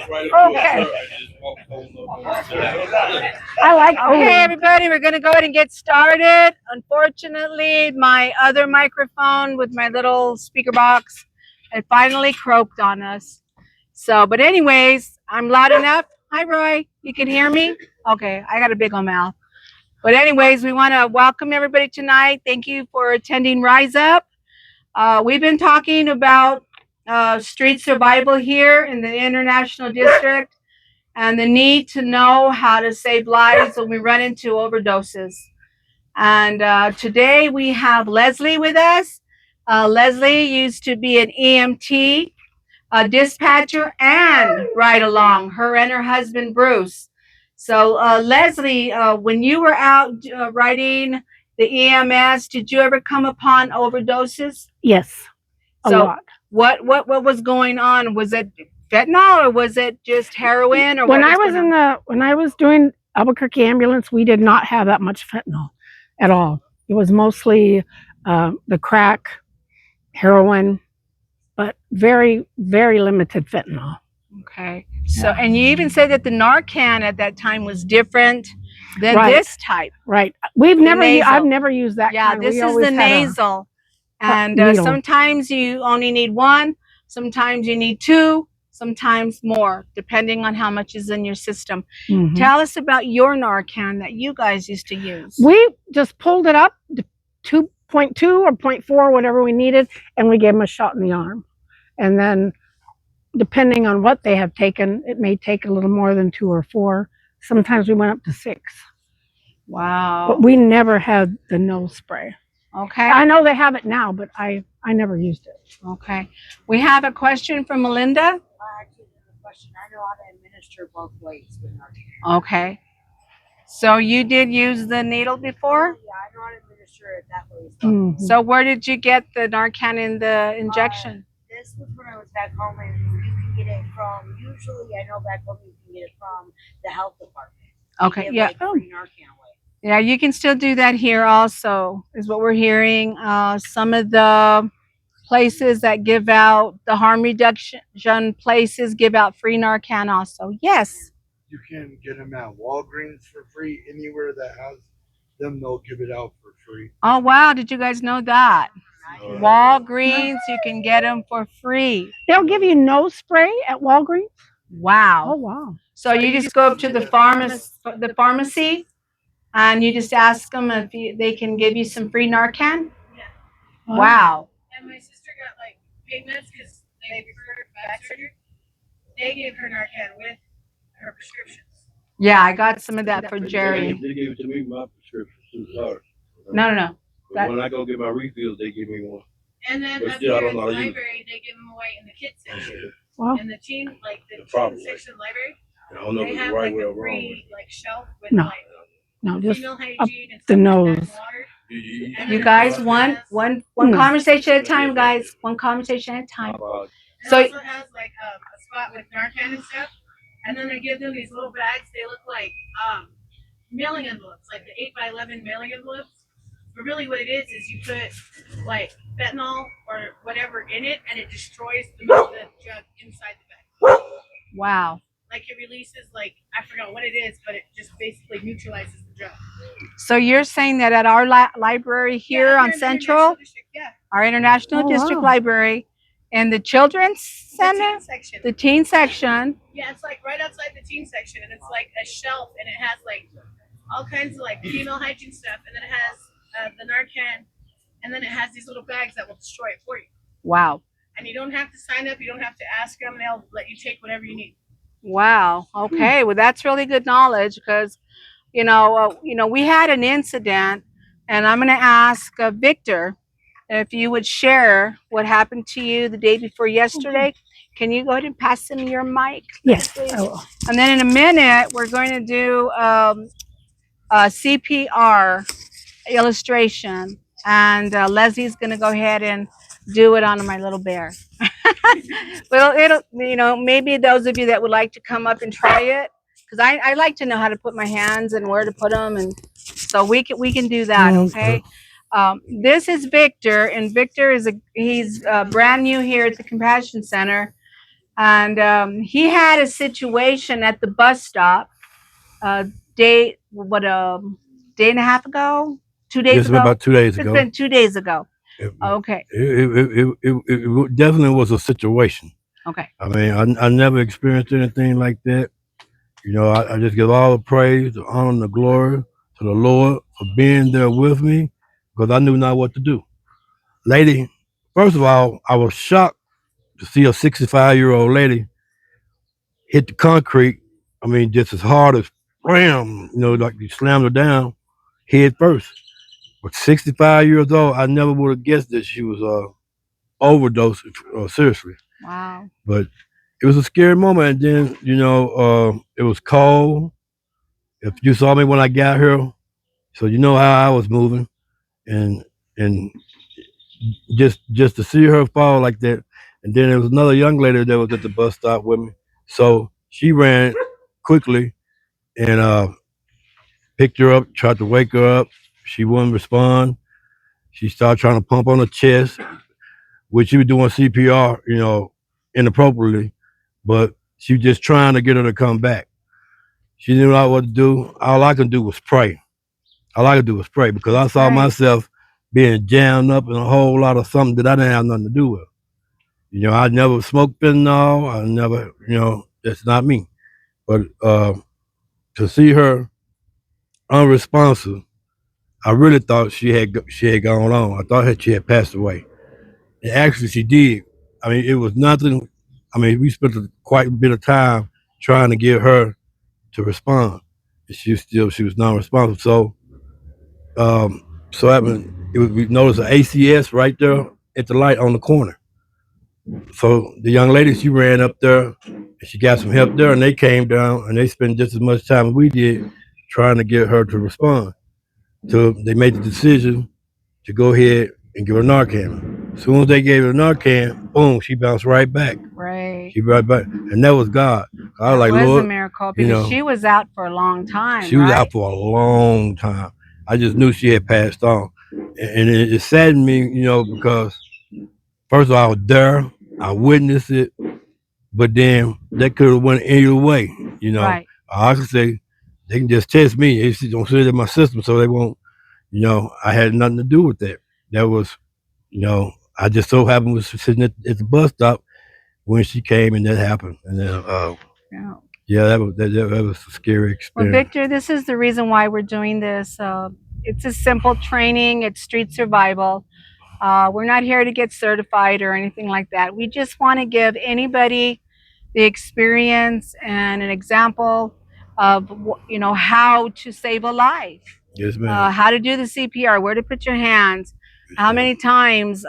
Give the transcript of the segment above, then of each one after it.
Okay. I like. Okay, everybody, we're gonna go ahead and get started. Unfortunately, my other microphone with my little speaker box, it finally croaked on us. So, but anyways, I'm loud enough. Hi, Roy. You can hear me? Okay, I got a big old mouth. But anyways, we want to welcome everybody tonight. Thank you for attending Rise Up. We've been talking about street survival here in the International District and the need to know how to save lives when we run into overdoses. And today we have Leslie with us. Leslie used to be an EMT, a dispatcher, and ride along, her and her husband, Bruce. So, Leslie, when you were out riding the EMS, did you ever come upon overdoses? Yes, a So, lot. what was going on? Was it fentanyl or was it just heroin or When what I was was going on? when I was doing Albuquerque ambulance, we did not have that much fentanyl at all. It was mostly the crack, heroin, but very, very limited fentanyl. Okay. So, and you even said that the Narcan at that time was different than this type. Right. I've never used that Yeah, kind. this We is always the had a nasal. And needle. sometimes you only need one, sometimes you need two, sometimes more, depending on how much is in your system. Mhm. Tell us about your Narcan that you guys used to use. We just pulled it up to 2.2 or 0.4, whatever we needed, and we gave them a shot in the arm. And then, depending on what they have taken, it may take a little more than 2 or 4. Sometimes we went up to 6. Wow. But we never had the nose spray. Okay. I know they have it now, but I never used it. Okay. We have a question from Melinda. Actually, there's a question. I know how to administer both ways with Narcan. Okay. So you did use the needle before? Yeah, I know how to administer it that way. Mhm. So where did you get the Narcan in the injection? This was when I was back home, and you can get it from, usually I know back home you can get it from the health department. Okay, yeah. Free Narcan away. Yeah, you can still do that here also, is what we're hearing. Some of the places that give out the harm reduction places give out free Narcan also. Yes. You can get them at Walgreens for free. Anywhere that has them, they'll give it out for free. Oh, wow. Did you guys know that? Walgreens, you can get them for free. They'll give you nose spray at Walgreens? Wow. Oh, wow. So you just go up to the pharmacy and you just ask them if they can give you some free Narcan? Yeah. Wow. And my sister got like pain meds because they referred back surgery. They gave her Narcan with her prescriptions. Yeah, I got some of that for Jerry. They gave it to me my prescription too. Sorry. No. But when I go get my refills, they give me one. And then But up still, I here don't in the know how to use it. library, they give them away in the kids section. Wow. In the teen, like the The proper teen way. section library, I don't know if they it's have the right like way a or wrong way. free like shelf with No. like No, just female up hygiene and the stuff like that, nose. and water. And You then guys, it one has- conversation at a time, guys. One conversation at a time. It So- also has like a spot with Narcan and stuff, and then they give them these little bags. They look like mailing envelopes, like the 8x11 mailing envelopes. But really, what it is you put like fentanyl or whatever in it, and it destroys the drug inside the bag. Wow. Like it releases like I forgot what it is, but it just basically neutralizes the drug. So you're saying that at our library here Yeah, on in the Central, International District, yeah. our International Oh, District wow. Library, and the Children's The Center, teen section. the teen section. Yeah, it's like right outside the teen section, and it's like a shelf, and it has like all kinds of like female hygiene stuff, and then it has the Narcan, and then it has these little bags that will destroy it for you. Wow. And you don't have to sign up, you don't have to ask them, they'll let you take whatever you need. Wow. Okay. Well, that's really good knowledge because, we had an incident, and I'm going to ask Victor if you would share what happened to you the day before yesterday. Can you go ahead and pass him your mic? Yes, please? I will. And then in a minute, we're going to do a CPR illustration, and Leslie's going to go ahead and do it on my little bear. Well, maybe those of you that would like to come up and try it, because I like to know how to put my hands and where to put them, and so we can do that. Okay. This is Victor, and Victor he's brand new here at the Compassion Center, And he had a situation at the bus stop. Day what day and a half ago, 2 days Yes, ago. about 2 days It's ago. been 2 days ago. It, Okay. it definitely was a situation. Okay. I mean, I never experienced anything like that. You know, I just give all the praise, the honor, and the glory to the Lord for being there with me because I knew not what to do. Lady, first of all, I was shocked to see a 65-year-old lady hit the concrete. I mean, just as hard as bam, you know, like you slammed her down head first. But 65 years old, I never would have guessed that she was overdosed seriously. Wow. But it was a scary moment. And then, you know, it was cold. If you saw me when I got here, so you know how I was moving, and and just to see her fall like that, and then there was another young lady that was at the bus stop with me, so she ran quickly and picked her up, tried to wake her up. She wouldn't respond. She started trying to pump on her chest, which she was doing CPR, you know, inappropriately, but she was just trying to get her to come back. She didn't know what to do. All I could do was pray. All I could do was pray because I saw Right. myself being jammed up in a whole lot of something that I didn't have nothing to do with. You know, I never smoked fentanyl. I never, you know, that's not me. But to see her unresponsive, I really thought she had gone on. I thought that she had passed away. And actually, she did. I mean, it was nothing. I mean, we spent quite a bit of time trying to get her to respond. And she was non-responsive. Um, so happened, we noticed an ACS right there at the light on the corner. So the young lady, she ran up there and she got some help there, and they came down and they spent just as much time as we did trying to get her to respond. So they made the decision to go ahead and give her Narcan. As soon as they gave her Narcan, boom, she bounced right back. Right. She right back, and that was God. I That was like, was a Lord, miracle you because know, she was out for a long time. she was right? out for a long time. I just knew she had passed on, and it saddened me, you know, because first of all, I was there, I witnessed it, but then that could have went either way, you know. Right. I could say they can just test me. They don't sit in my system, so they won't. You know, I had nothing to do with that. That was, you know, I just so happened was sitting at the bus stop when she came, and that happened. And then, Yeah. yeah, that was a scary Well, experience. Victor, this is the reason why we're doing this. It's a simple training. It's street survival. We're not here to get certified or anything like that. We just want to give anybody the experience and an example of how to save a life, Yes, ma'am. how to do the CPR, where to put your hands, how many times.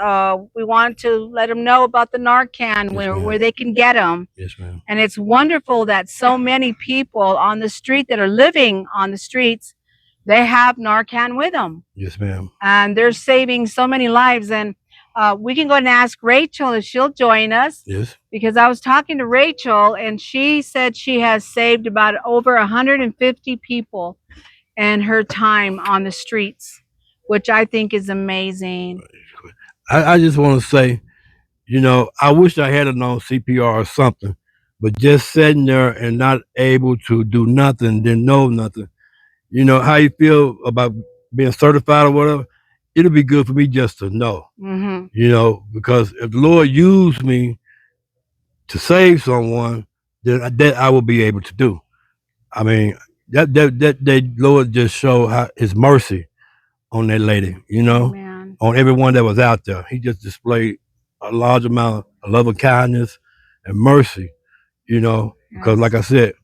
We want to let them know about the Narcan, Yes, where ma'am. they can get them. Yes, ma'am. And it's wonderful that so many people on the street that are living on the streets, they have Narcan with them. Yes, ma'am. And they're saving so many lives. And we can go and ask Rachel if she'll join us, Yes. because I was talking to Rachel and she said she has saved about over 150 people in her time on the streets, which I think is amazing. I just want to say, you know, I wish I had known CPR or something, but just sitting there and not able to do nothing, didn't know nothing. You know how you feel about being certified or whatever. It'll be good for me just to know, Hmm. you know, because if the Lord used me to save someone, then that I will be able to do. I mean, that Lord just showed how His mercy on that lady, you know, Amen. on everyone that was out there. He just displayed a large amount of love and kindness and mercy, you know, because like I said,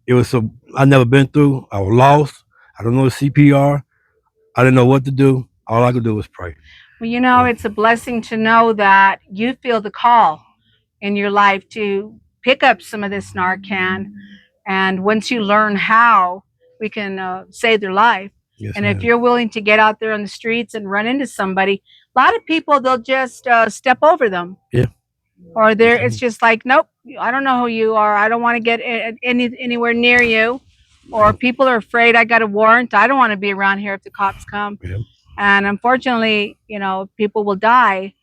it was so I never been through. I was lost. I don't know CPR. I didn't know what to do. All I could do was pray. Well, it's a blessing to know that you feel the call in your life to pick up some of this Narcan. And once you learn how, we can save their life. Yes, And if ma'am. you're willing to get out there on the streets and run into somebody, a lot of people, they'll just step over them. Yeah. Or it's just like, nope, I don't know who you are. I don't want to get anywhere near you. Or people are afraid, I got a warrant. I don't want to be around here if the cops come. Yeah. And unfortunately, people will die.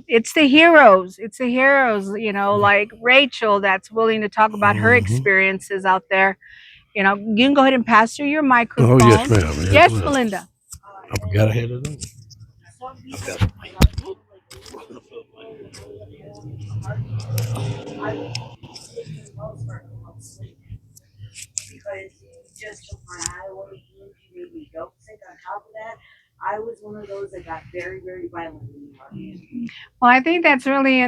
it's the heroes. It's the heroes, you know, like Rachel that's willing to talk about her Mm-hmm. experiences out there. You know, you can go ahead and pass her your microphone. Oh, yes, ma'am. Yes, Yes, ma'am. Melinda. I forgot I had it on. Some people, I've got like, it. I would take those for a sleep because you just took my eye away. You made me dope sick. On top of that, I was one of those that got very, very violent in the army. Well, I think that's really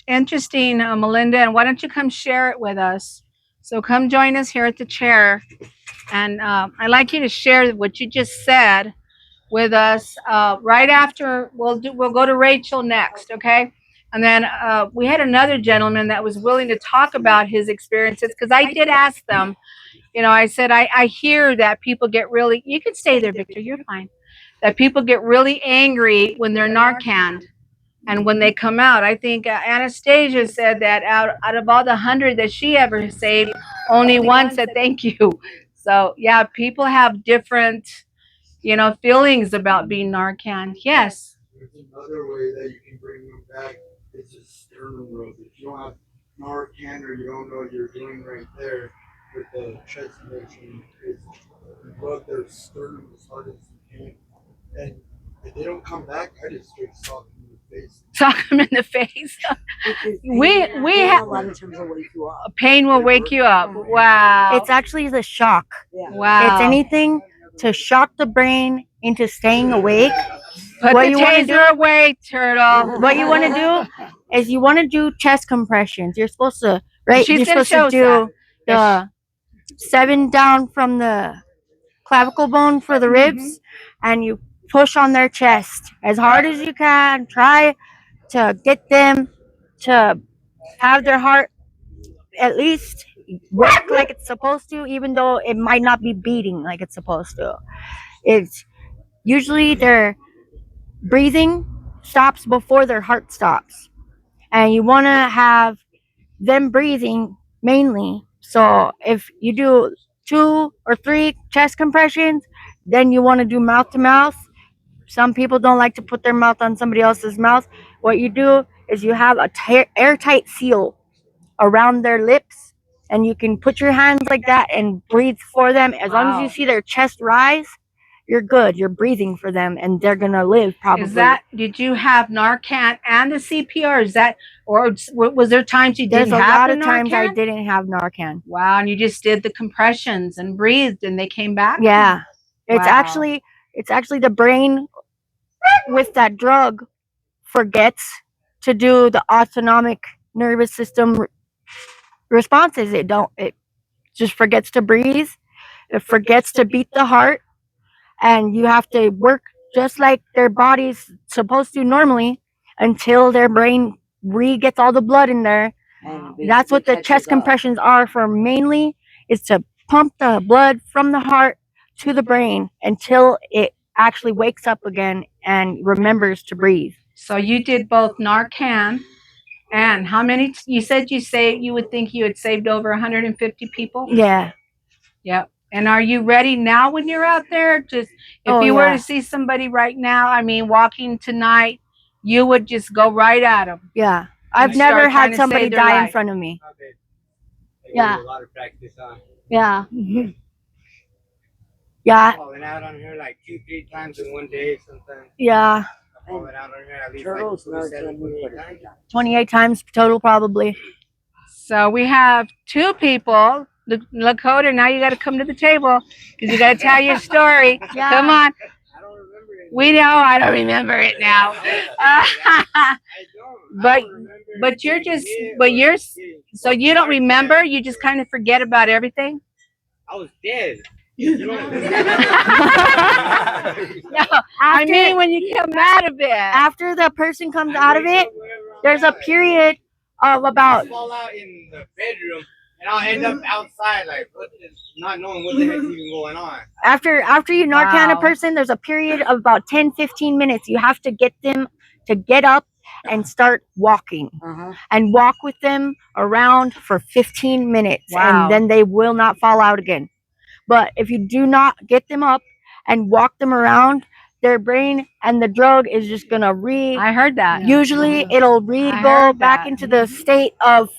interesting, Melinda. And why don't you come share it with us? So come join us here at the chair. And I'd like you to share what you just said with us right after. We'll go to Rachel next, okay? And then we had another gentleman that was willing to talk about his experiences because I did ask them. You know, I said I hear that people get really. You can stay there, Victor. You're fine. That people get really angry when they're Narcan and when they come out. I think Anastasia said that out of all the 100 that she ever saved, only one said thank you. So yeah, people have different, you know, feelings about being Narcan. Yes. There's another way that you can bring them back. It's a sternum rub. If you don't have Narcan or you don't know what you're doing right there with the chest motion, is you rub their sternum as hard as you can. And if they don't come back, I just straight sock them in the face. Sock them in the face. Because We have have a lot of times will wake you up. pain will wake you up. Wow. It's actually the shock. Yeah. Wow. It's anything to shock the brain into staying awake. Put what the you wanna taser away, turtle. What you want to do is you want to do chest compressions. You're supposed to, right? She's You're gonna supposed to show us do the 7 down from the clavicle bone for the ribs, and you push on their chest as hard as you can. Try to get them to have their heart at least work like it's supposed to, even though it might not be beating like it's supposed to. It's usually their breathing stops before their heart stops, and you want to have them breathing mainly. So if you do 2 or 3 chest compressions, then you want to do mouth to mouth. Some people don't like to put their mouth on somebody else's mouth. What you do is you have a airtight seal around their lips, and you can put your hands like that and breathe for them. As long as you see their chest rise, you're good. You're breathing for them, and they're gonna live probably. Is that, did you have Narcan and the CPR? Is that, or was there times you There's didn't a have lot the of times I Narcan? didn't have Narcan. Wow, and you just did the compressions and breathed and they came back? Yeah. It's Wow. actually the brain with that drug forgets to do the autonomic nervous system responses. It just forgets to breathe. It forgets to beat the heart, and you have to work just like their body's supposed to normally until their brain gets all the blood in there. That's what the chest compressions are for mainly, is to pump the blood from the heart to the brain until it actually wakes up again and remembers to breathe. So you did both Narcan and how many, you said you would think you had saved over 150 people? Yeah. Yep. And are you ready now when you're out there? Just if you were to see somebody right now, I mean, walking tonight, you would just go right at them. Yeah. I've start never trying had to somebody save their die in life. front of me. Yeah. A lot of practice, huh? Yeah. Yeah. Falling out on her like 2-3 times in one day sometimes. Yeah. Falling out on her at least Turtles, like Narcan, 28 times. 28 times total probably. So we have 2 people. Lakota, now you got to come to the table because you got to tell your story. Yeah. Come on. I don't remember it. We know I don't remember it now. I don't. But- I don't remember but you're if just, it but or you're, if it so you don't was remember? Narcan You just or- kind of forget about everything? I was dead. You don't remember? No, I mean when you come out of it. After the person comes out of wake it, up wherever I'm there's a at. period of I about fall out in the bedroom and I'll end up outside like not knowing what the heck's even going on. after you Narcan a Wow. person, there's a period of about 10-15 minutes. You have to get them to get up and start walking, and walk with them around for 15 minutes. Wow. And then they will not fall out again. But if you do not get them up and walk them around, their brain, and the drug is just gonna I heard that. usually it'll I go heard back that. into the state of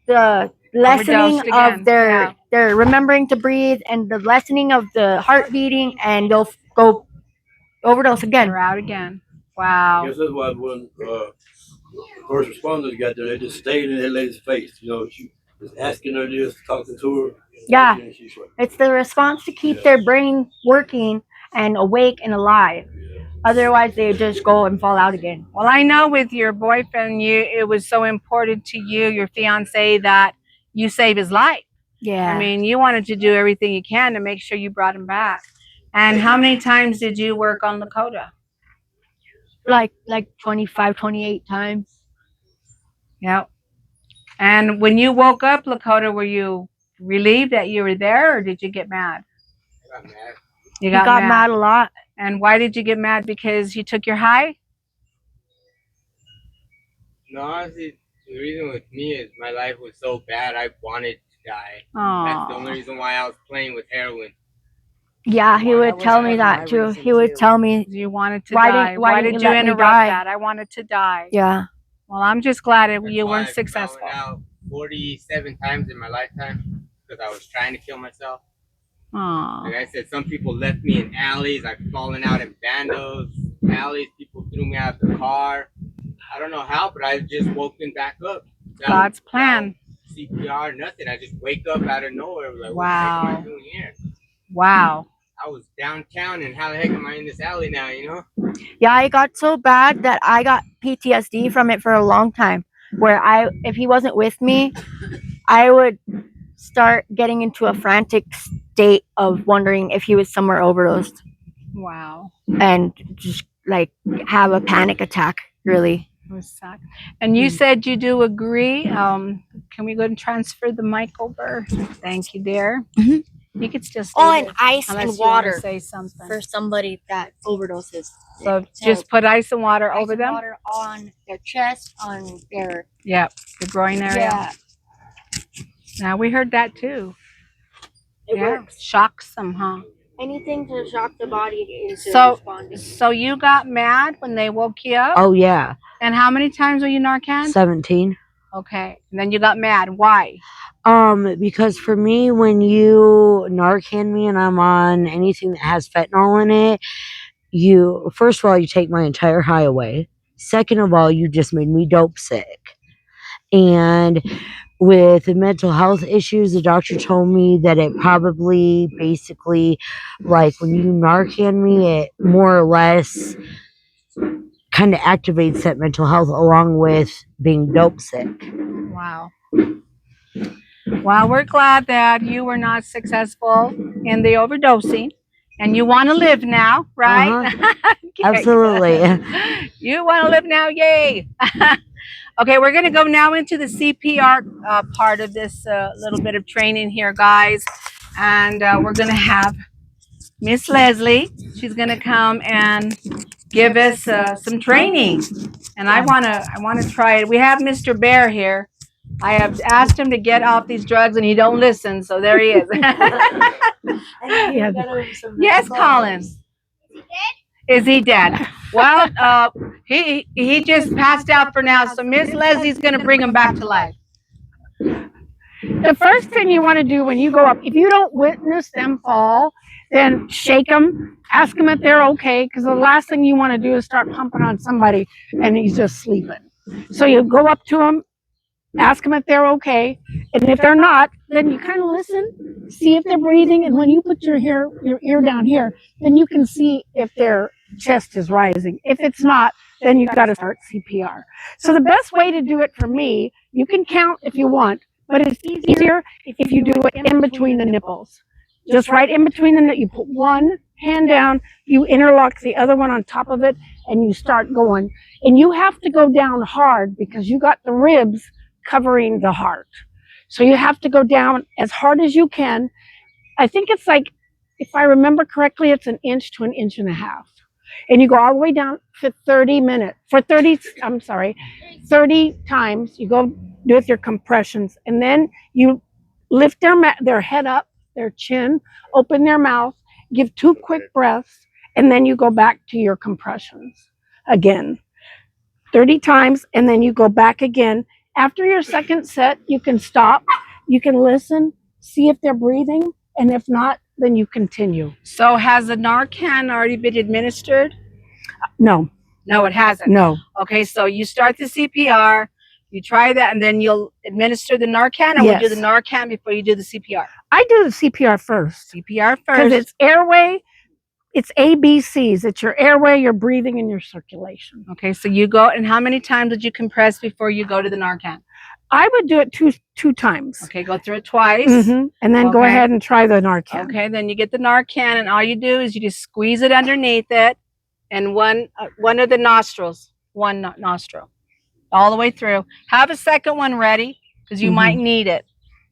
the lessening Overdosed again, of their yeah. their remembering to breathe and the lessening of the heart beating, and they'll go overdose again. They're out again. I Wow. guess that's why when first responders got there, they just stayed in that lady's face. You know, she was asking her this, talking to her. Yeah. And she's like, It's the response to keep their brain working and awake and alive. Otherwise, they just go and fall out again. Well, I know with your boyfriend, it was so important to you, your fiance, that you save his life. Yeah. I mean, you wanted to do everything you can to make sure you brought him back. And how many times did you work on Lakota? like 25, 28 times. Yeah. And when you woke up, Lakota, were you relieved that you were there, or did you get mad? I got mad. You He got mad a lot. And why did you get mad? Because you took your high? No, honestly, the reason with me is my life was so bad. I wanted to die. That's the only Oh. reason why I was playing with heroin. Yeah, he That would was tell me my that too. reason He would too. tell me, You wanted to Why die. didn't- why Why didn't did you you let me interrupt die? that? I wanted to die. yeah. Well, I'm just glad That's you why weren't I successful. went out 47 times in my lifetime because I was trying to kill myself. Aw. Like I said, some people left me in alleys. I've fallen out in bandos, alleys. People threw me out of the car. I don't know how, but I just woken back up. God's plan. CPR, nothing. I just wake up out of nowhere. Like, what the Wow. heck am I doing here? Wow. I was downtown, and how the heck am I in this alley now, you know? Yeah, it got so bad that I got PTSD from it for a long time. Where if he wasn't with me, I would start getting into a frantic state of wondering if he was somewhere overdosed Wow. and just like have a panic attack, really. It was sad. And you said you do agree. Can we go and transfer the mic over? Thank you, dear. Mhm. You could still stay Oh, and there ice unless and you wanna water say something. for somebody that overdoses. So just put ice and water Ice over and them. water on their chest, on their Yeah, the groin area. yeah. Now we heard that too. It Yeah, works. shocks them, huh? Anything to shock the body into So- responding. So you got mad when they woke you up? Oh yeah, And how many times were you Narcan? 17. Okay. And then you got mad. Why? Because for me, when you Narcan me and I'm on anything that has fentanyl in it, you first of all you take my entire high away. Second of all, you just made me dope sick. And with the mental health issues, the doctor told me that it probably basically like when you Narcan me, it more or less kind of activates that mental health along with being dope sick. Wow. Well, we're glad that you were not successful in the overdosing and you want to live now, right? Okay, Absolutely. good. You want to live now, yay. Okay, we're going to go now into the CPR part of this little bit of training here, guys. And we're going to have Miss Leslie. She's going to come and give us some training. And I want to try it. We have Mr. Bear here. I have asked him to get off these drugs and he don't listen, so there he is. Yes, Colin. Is he dead? Well, he just passed out for now, so Miss Leslie's going to bring him back to life. The first thing you want to do when you go up, if you don't witness them fall, then shake them, ask them if they're okay, because the last thing you want to do is start pumping on somebody and he's just sleeping. So you go up to them, ask them if they're okay, and if they're not, then you kind of listen, see if they're breathing, and when you put your ear down here, then you can see if their chest is rising. If it's not, then you got to start CPR. So the best way to do it for me, you can count if you want, but it's easier if you do it in between the nipples. Just right in between the nipples, you put one hand down, you interlock the other one on top of it, and you start going. And you have to go down hard because you got the ribs covering the heart. So you have to go down as hard as you can. I think it's like, if I remember correctly, it's 1 inch to 1.5 inches. And you go all the way down for 30 minutes. 30 times. You go do with your compressions. And then you lift their head up, their chin, open their mouth, give 2 quick breaths, and then you go back to your compressions again 30 times, and then you go back again. After your second set, you can stop, you can listen, see if they're breathing, and if not, then you continue. So has the Narcan already been administered? No, No, it hasn't. no. Okay, so you start the CPR, you try that, and then you'll administer the Narcan, or we'll do Yes. the Narcan before you do the CPR? I do the CPR first CPR because first. it's airway, it's ABCs. It's your airway, your breathing, and your circulation. Okay, so you go, and how many times did you compress before you go to the Narcan? I would do it two times. Okay, go through it twice. And then go Okay. ahead and try the Narcan. Okay, then you get the Narcan, and all you do is you just squeeze it underneath it, and one of the nostrils, one nostril, all the way through. Have a second one ready because you might need it.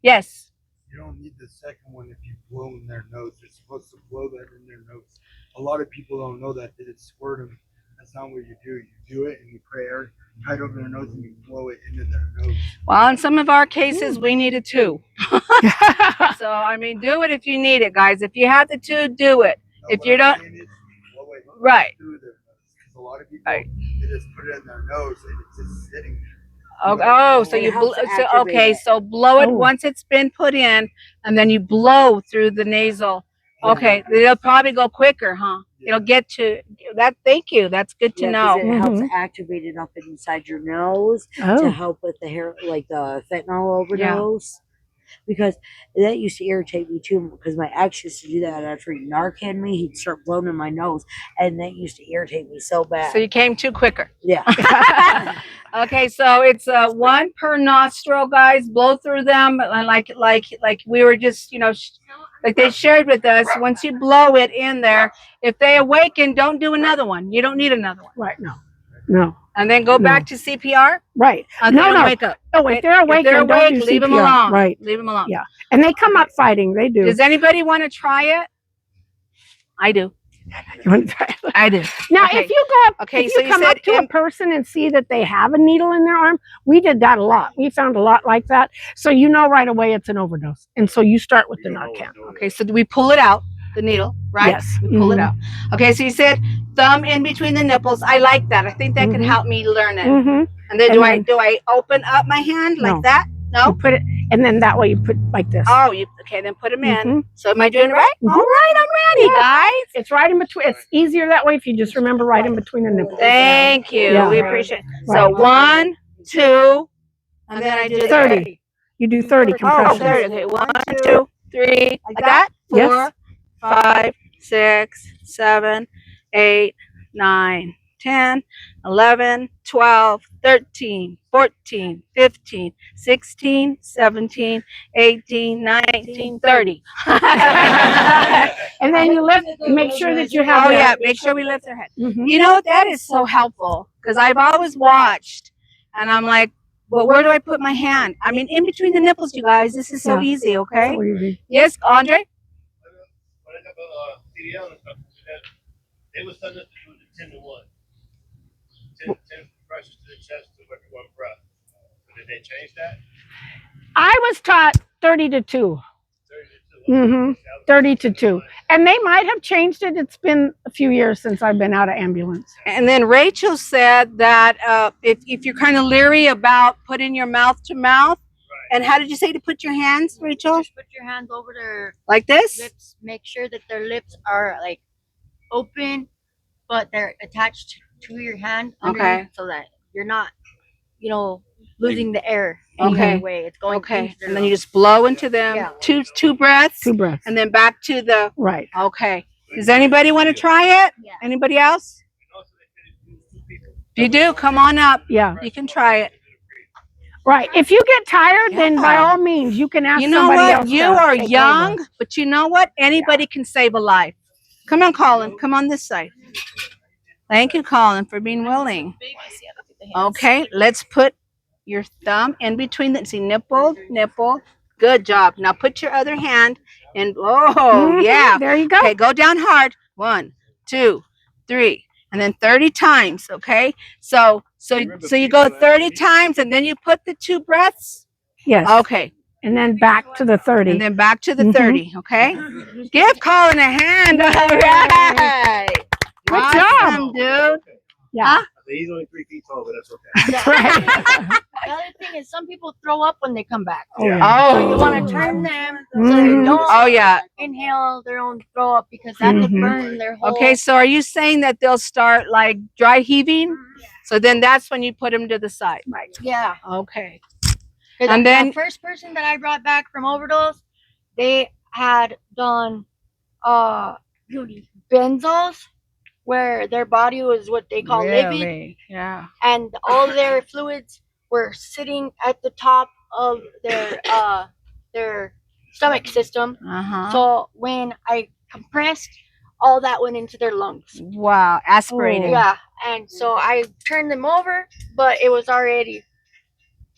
Yes. You don't need the second one if you blow in their nose. You're supposed to blow that in their nose. A lot of people don't know that. They just squirt them. That's not what you do. You do it and you put air tight over their nose and you blow it into their nose. Well, in some of our cases, we need it too. So, I mean, do it if you need it, guys. If you have the two, do it. No, If what you I'm don't- saying is blow it Right. through their nose. Because a lot of people, Right. they just put it in their nose and it's just sitting there. Oh, so It you helps so, activate okay, it. so blow it Oh. once it's been put in, and then you blow through the nasal. Okay, it'll probably go quicker, huh? It'll get to that. Thank you. That's good to Yeah, 'cause know. it helps activate it up inside your nose to Oh, help with the hair, like the fentanyl overdose. Because that used to irritate me too. Because my ex used to do that after he Narcan me, he'd start blowing in my nose, and that used to irritate me so bad. So you came too quicker. Yeah. Okay, so it's one per nostril, guys. Blow through them, and like we were just, like they shared with us. Once you blow it in there, if they awaken, don't do another one. You don't need another one. right. No. And then go back to CPR. Right. Until No, they no. wake up. Oh, if they're awake, If they're then don't awake, do leave them CPR. alone. Right. Leave them alone. Yeah. And they come up fighting. They do. Does anybody want to try it? I do. You want to try it? I do. Now, Okay. if you go up, Okay, if so you you come said up to a person and see that they have a needle in their arm, we did that a lot. We found a lot like that. So you know right away it's an overdose. And so you start with the Narcan. Okay, so do we pull it out, the needle, right? Yes. We pull it out. Okay, so you said thumb in between the nipples. I like that. I think that could help me learn it. Mm-hmm. And then And do I open up my hand like No. that? You No. put it, and then that way you put like this. Oh, okay, then put them in. Mhm. So am I doing it right? Mhm. All right, I'm ready, guys. It's right in between. It's easier that way if you just remember right in between the nipples. Thank you. Yeah. We appreciate it. Right. So 1, 2, and then I do 30. You do 30 Oh, compressions. 30. Okay, 1, 2, 3, like that. 4, Yes. 5, 6, 7, 8, 9, 10, 11, 12, 13, 14, 15, 16, 17, 18, 19, 30. And then you lift, make sure that you have Oh, the- yeah, make sure we lift their head. Mhm. You know, that is so helpful because I've always watched and I'm like, well, where do I put my hand? I mean, in between the nipples, you guys. This is so Yeah. easy, okay? So easy. Yes, Andre? They was telling us to do the 10 to 1. 10 compressions to the chest to every one breath. So did they change that? I was taught 30 to 2. 30 to 2. Mm-hmm. 30 to 2. And they might have changed it. It's been a few years since I've been out of ambulance. And then Rachel said that if you're kind of leery about putting your mouth to mouth, and how did you say to put your hands, Rachel? Just put your hands over their Like this? lips. Make sure that their lips are like open, but they're attached to your hand. Okay. underneath, So that you're not, losing the air. Okay. Any way. It's going Okay. into their And then you lungs. just blow into them. Yeah. Two breaths. 2 breaths. And then back to the, Right. okay. Does anybody want to try it? Yeah. Anybody else? And also they said it do 2 people. If you do, come on up. Yeah. You can try it. Right. If you get tired, then by Yeah. all means, you can ask You know somebody what? else. You to are take young, over. but you know what? Anybody can save a life. Come on, Colin. Come on this side. Thank you, Colin, for being willing. Okay, let's put your thumb in between the nipple. Good job. Now put your other hand in. Oh, Mhm. yeah. There you go. Okay, go down hard. 1, 2, 3, and then 30 times. Okay, so you go 30 times, and then you put the 2 breaths. Yes. Okay, And then back to the 30. and then back to the Mhm. 30. Okay, give Colin a hand. All right. Good Awesome, job. dude. Yeah. He's only 3 feet tall, but that's okay. That's right. The other thing is some people throw up when they come back. Oh, yeah. So you Oh. want to turn them so they Mhm. don't Oh, yeah. inhale their own throw up because that could Mhm. burn their whole. Okay, so are you saying that they'll start like dry heaving? So then that's when you put them to the side. Right. Yeah. Okay. And And then- the first person that I brought back from overdose, they had done benzos, where their body was what they call livid, Really? Yeah. and all their fluids were sitting at the top of their stomach system. Uh-huh. So when I compressed, all that went into their lungs. Wow. Aspirated. Yeah, and so I turned them over, but it was already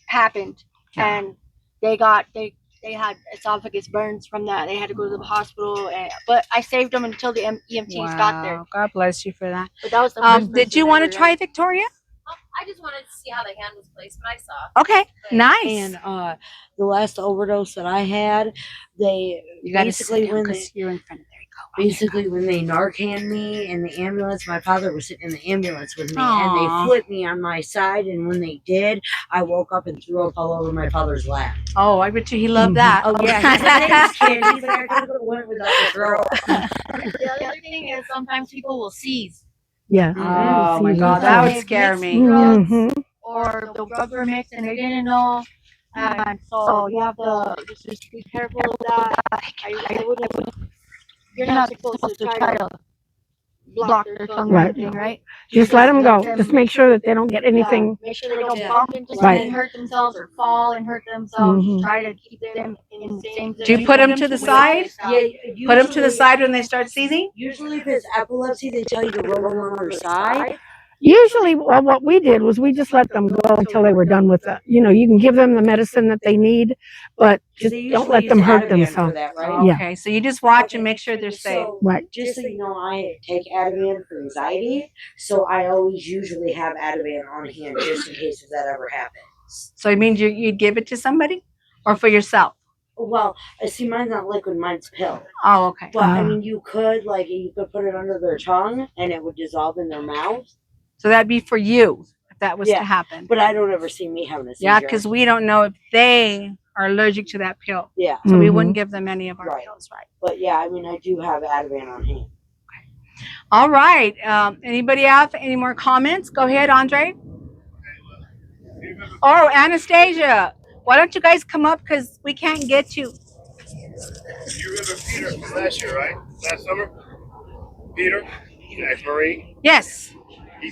happened, Yeah. and they had esophagus burns from that. They had to go to the hospital, but I saved them until the EMTs got there. Wow. God bless you for that. But that was the first Did person you want to ever, try right? Victoria? I just wanted to see how the hand was placed, but I saw. Okay. Nice. And the last overdose that I had, they You got to basically sit down when they 'cause you're in front of there. You go. basically when they Narcan me in the ambulance, my father was sitting in the ambulance with me, Aw. and they flipped me on my side. And when they did, I woke up and threw up all over my father's lap. Oh, I bet you he loved that. Oh yeah, he's a nice kid. He's like, I could have went without the throw. The other thing is sometimes people will seize, Yeah. Oh my See, God, that's that all. would scare me. Mhm. or the drugs were mixed and they didn't know. And so you have to just be careful of that. I wouldn't. You're not supposed to try to block their tongue or Right. anything, right? Just let them go. Just make sure that they don't get anything. Make sure they don't bump into Right. something and hurt themselves or fall and hurt themselves. Mhm. Try to keep them in the same. Do you put them to the side? Yeah, Put them to the side when they start seizing? Usually, if it's epilepsy, they tell you to roll them on their side. Usually, well, what we did was we just let them go until they were done with it. You know, you can give them the medicine that they need, but just They don't usually let them use hurt Ativan themselves. For that, right? Yeah. Okay, so you just watch and make sure they're safe. So, Right. just so you know, I take Ativan for anxiety, so I always usually have Ativan on hand just in case if that ever happens. So it means you'd give it to somebody or for yourself? Well, see, mine's not liquid, mine's pill. Oh, okay. But I Ah. mean, you could put it under their tongue and it would dissolve in their mouth. So that'd be for you if that was Yeah, to happen. But I don't ever see me having a seizure. Yeah, because we don't know if they are allergic to that pill. Yeah. So we Mhm. wouldn't give them any of our Right. pills, right? But yeah, I mean, I do have Ativan on hand. All right. Anybody have any more comments? Go ahead, Andre. Oh, Anastasia. Why don't you guys come up because we can't get you. You remember Peter from last year, right? Last summer? Peter, ex-Marine. Yes. He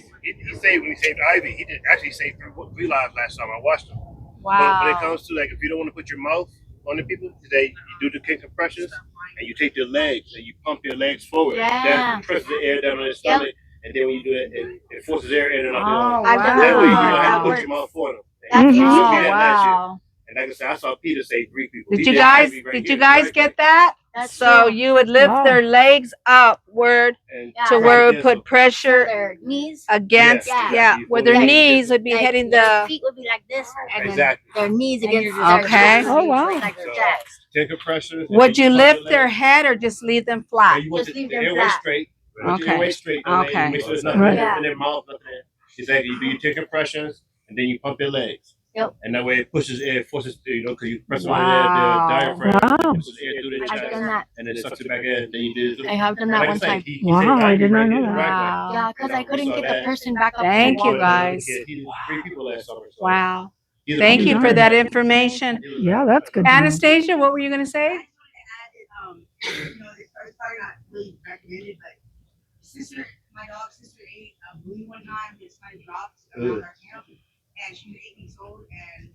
saved when he saved Ivy. He did actually save three lives last time. I watched him. But when it Wow. comes to like if you don't want to put your mouth on the people, you do the kick compressions and you take your legs and you pump your legs forward. Yeah. That compresses the air down on the stomach, and then when you do it, it forces air in and out. Oh, I've done That way you don't That have to put works. your mouth for them. That's Mhm. He showed me Oh, that last year. wow. And like I said, I saw Peter save 3 people. Did He you guys Ivy right did here, you guys right get that? That's So true. you would lift Wow. their legs upward And Yeah. to Right where it there, would put so- pressure Their knees. against, Yeah. yeah, where their Like- knees would be like hitting their the. feet would be like this, and Exactly. then their knees And against you're their just- Okay. chest, Oh, wow. like their chest. 10 compressions. and Would then you pump lift your their legs. head or just leave them And flat? you want Just the leave them airway flat. straight. Want Okay. your airway straight. Don't Okay. Make sure there's nothing Right. in their mouth, nothing there. Exactly. You do your 10 compressions, and then you pump your legs. Yep. And that way it pushes air, forces, because you press on Wow. the diaphragm. Wow. It pushes air through the I've chest, done that. and then it sucks it back in. Then you do I have done that like one I say, time. he Wow, saved I Ivy did not right know here, that. the right way. Wow. Yeah, because I couldn't saw get that. the person back up. Thank to you, walk. guys. He did 3 people last summer. So Wow. he's a Thank you good for guy. that information. Yeah, that's good. to know. Anastasia, what were you going to say? You know, it's probably not really recommended, but my dog's sister ate a balloon one time, it kind of dropped around our camp, and she was 8 weeks old, and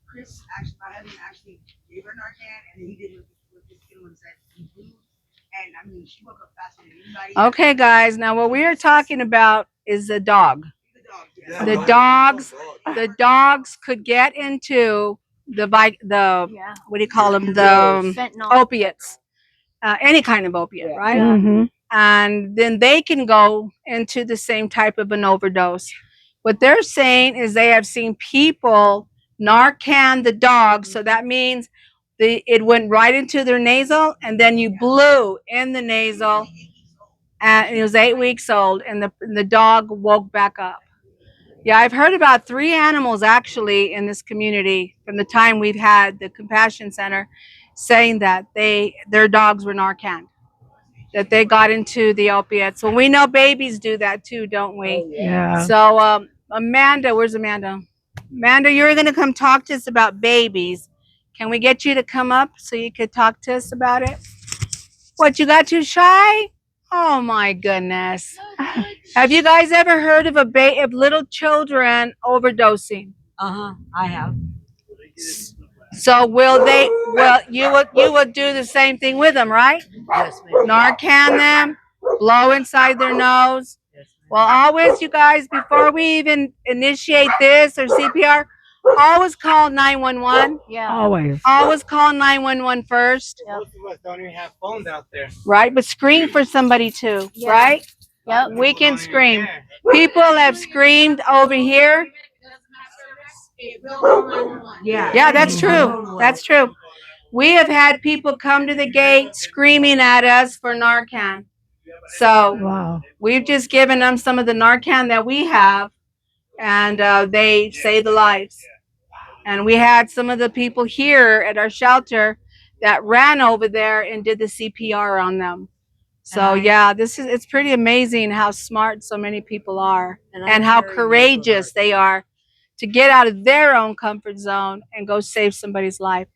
Chris, actually, my husband actually gave her Narcan, and then he did what this kid one said, he blew, and I mean, she woke up faster than anybody. Okay, guys. Now, what we are talking about is the dog. The dog, Yeah, The mine- dogs- dog. The dogs could get into the Yeah. what do you call them? The Fentanyl. opiates, any kind of opiate, right? Mhm. And then they can go into the same type of an overdose. What they're saying is they have seen people Narcan the dog, so that means it went right into their nasal, and then you blew in the nasal, and he was 8 weeks old, and the dog woke back up. Yeah, I've heard about 3 animals actually in this community from the time we've had the Compassion Center saying that their dogs were Narcan, that they got into the opiates. Well, we know babies do that too, don't we? Yeah. So, Amanda, where's Amanda? Amanda, you're going to come talk to us about babies. Can we get you to come up so you could talk to us about it? What, you got too shy? Oh my goodness. Have you guys ever heard of of little children overdosing? I have. So you would do the same thing with them, right? Yes, ma'am. Narcan them, blow inside their nose. Well, always, you guys, before we even initiate this or CPR, always call 911. Yeah. Always. Always call 911 first. Most of us don't even have phones out there. Right? But scream for somebody too, right? Yep. We can scream. People have screamed over here. Yeah, that's true. That's true. We have had people come to the gate screaming at us for Narcan. So Wow. we've just given them some of the Narcan that we have, and they saved the lives. And we had some of the people here at our shelter that ran over there and did the CPR on them. So yeah, it's pretty amazing how smart so many people are and how courageous they are to get out of their own comfort zone and go save somebody's life.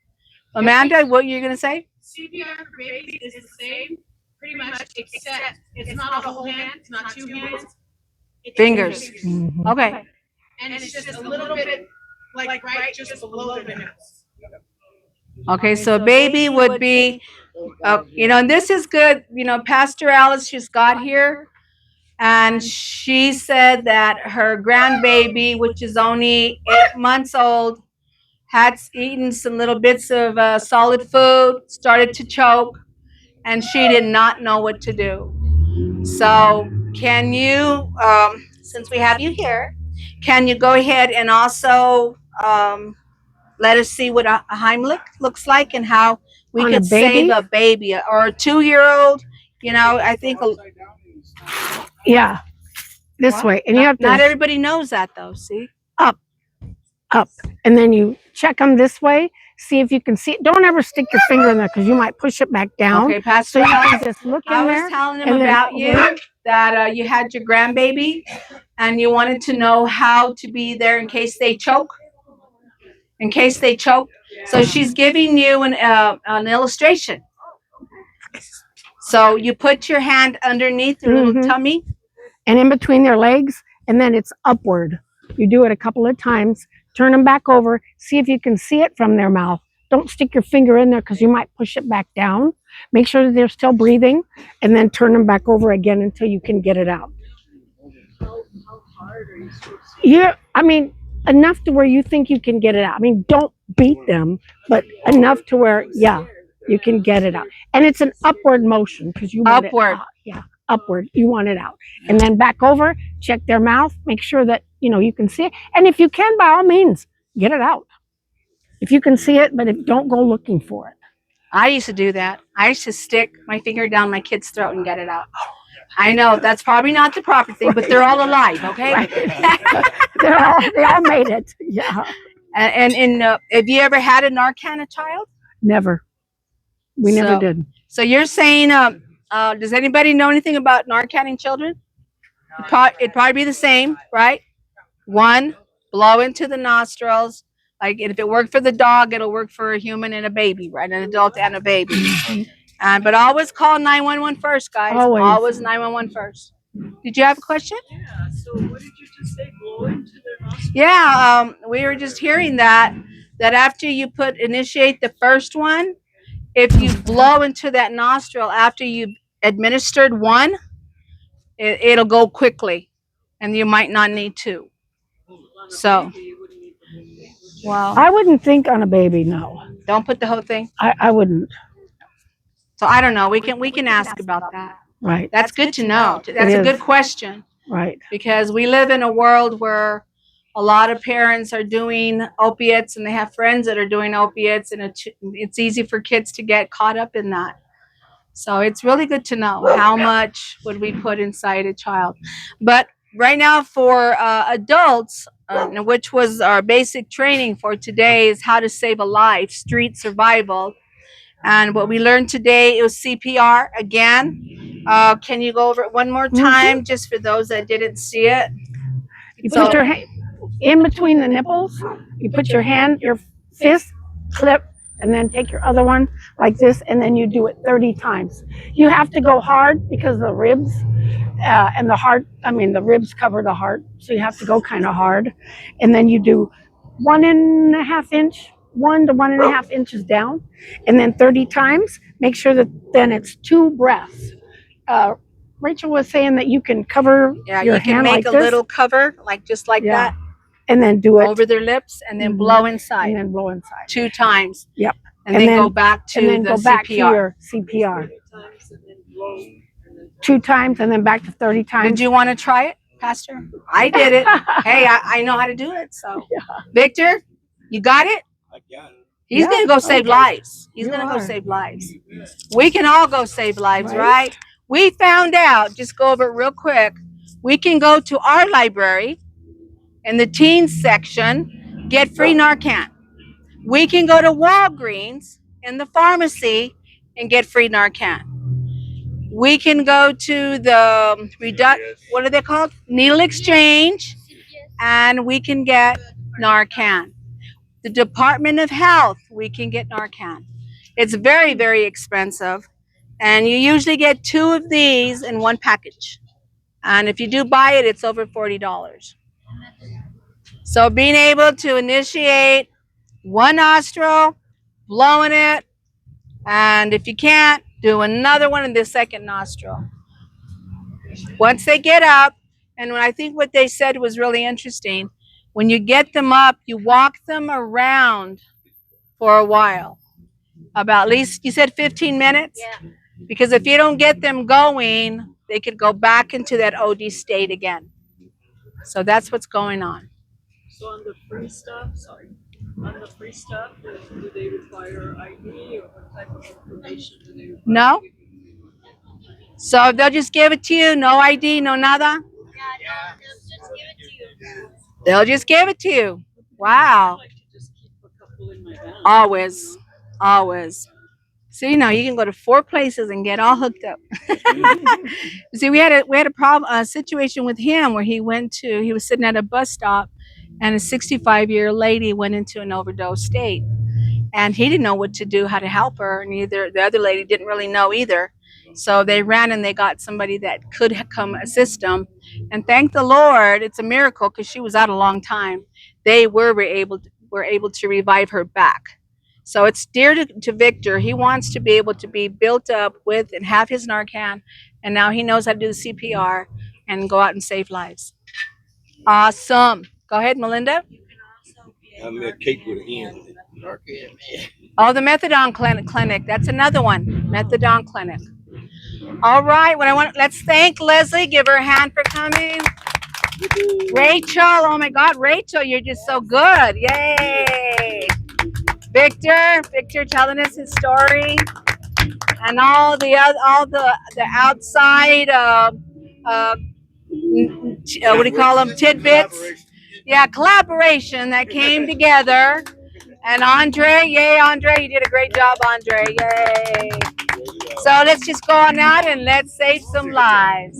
Amanda, what are you going to say? CPR for babies is the same, pretty much, except it's not a whole hand, it's not 2 hands. It's Fingers. Mhm. Okay. And it's just a little bit, like right just below the nose. Okay, so a baby would be, and this is good. Pastor Alice just got here, and she said that her grandbaby, which is only 8 months old, had eaten some little bits of solid food, started to choke, and she did not know what to do. So can you, since we have you here, can you go ahead and also let us see what a Heimlich looks like and how we On a could save baby? a baby or a 2-year-old? I think Yeah. This way. And you have not to everybody knows that though. See, up. And then you check them this way. See if you can see it. Don't ever stick your finger in there because you might push it back down. okay, Pastor So you Alice, can just look in I was there. telling him and then- about you, that you had your grandbaby and you wanted to know how to be there in case they choke. In case they choke. So she's giving you an illustration. So you put your hand underneath their little Mhm. tummy. And in between their legs, and then it's upward. You do it a couple of times. Turn them back over. See if you can see it from their mouth. Don't stick your finger in there because you might push it back down. Make sure that they're still breathing, and then turn them back over again until you can get it out. Enough to where you think you can get it out. Don't beat them, but enough to where, you can get it out. And it's an upward motion because you want Upward. it out. Yeah, upward. You want it out. And then back over, check their mouth, make sure that, you can see it. And if you can, by all means, get it out. If you can see it, but don't go looking for it. I used to do that. I used to stick my finger down my kid's throat and get it out. I know that's probably not the proper thing, but they're all alive, okay? Right. They all made it. Yeah. And have you ever had a Narcan child? Never. We never So- did. So you're saying, does anybody know anything about Narcan children? It'd probably be the same, right? 1, blow into the nostrils. Like if it worked for the dog, it'll work for a human and a baby, right? An adult and a baby. But always call 911 first, guys. Always. 911 first. Did you have a question? Yeah, so what did you just say, blow into their nostrils? Yeah, we were just hearing that after you initiate the first one, if you blow into that nostril after you've administered one, it'll go quickly, and you might not need 2. So, wow. I wouldn't think on a baby, no. Don't put the whole thing. I wouldn't. So I don't know. We can ask about that. Right. That's good to know. That's a is. good question, Right. because we live in a world where a lot of parents are doing opiates and they have friends that are doing opiates, and it's easy for kids to get caught up in that. So it's really good to know how much would we put inside a child. But right now for adults, which was our basic training for today, is how to save a life, street survival. And what we learned today is CPR again. Can you go over it one more time, just for those that didn't see it? You put your hand in between the nipples. You put your hand, your fist, clip, and then take your other one like this, and then you do it 30 times. You have to go hard because the ribs and the heart, I mean, the ribs cover the heart, so you have to go kind of hard. And then you do 1.5 inch, 1 to 1.5 inches down, and then 30 times. Make sure that then it's 2 breaths. Rachel was saying that you can cover Yeah, your you can hand make like a this, little cover, like just like Yeah. that, and then do it over their lips, and then Mhm. blow and inside then blow inside. 2 times. Yep. And, And then go then- back to and then the go back to CPR. your CPR. 2 times and then back to 30 times. Did you want to try it, Pastor? I did it. Hey, I know how to do it. So, Yeah. Victor, you got it? I got it. He's Yeah, gonna go save okay. lives. He's You gonna go are. save lives. We can all go save lives, Right. right? We found out, just go over it real quick. We can go to our library in the teens section, get free Narcan. We can go to Walgreens in the pharmacy and get free Narcan. We can go to the what are they called? Needle exchange, and we can get Narcan. The Department of Health, we can get Narcan. It's very, very expensive, and you usually get 2 of these in one package. And if you do buy it, it's over $40. So being able to initiate 1 nostril, blowing it, and if you can't, do another one in the 2nd nostril. Once they get up, and I think what they said was really interesting, when you get them up, you walk them around for a while. About at least, you said 15 minutes? Yeah. Because if you don't get them going, they could go back into that OD state again. So that's what's going on. So on the free stuff, do they require ID or what type of information do they require? No? So they'll just give it to you, no ID, no nada? Yeah, they'll just give it to you. They'll just give it to you. Wow. I like to just keep a couple in my bag. Always. Always. So you know you can go to 4 places and get all hooked up. See, we had a situation with him where he was sitting at a bus stop, and a 65-year lady went into an overdose state, and he didn't know what to do, how to help her, and the other lady didn't really know either. So they ran and they got somebody that could come assist them, and thank the Lord, it's a miracle because she was out a long time. They were able to revive her back. So it's dear to Victor. He wants to be able to be built up with and have his Narcan, and now he knows how to do the CPR and go out and save lives. Awesome. Go ahead, Melinda. I made a cake with an end. Oh, the methadone clinic. That's another one. Methadone clinic. All right. Let's thank Leslie. Give her a hand for coming. Rachel. Oh my God, Rachel, you're just so good. Yay. Victor telling us his story, and all the outside what do you call them, tidbits? Yeah, collaboration that came together. And Andre, yay, Andre, you did a great job, Andre, yay. So let's just go on out and let's save some lives.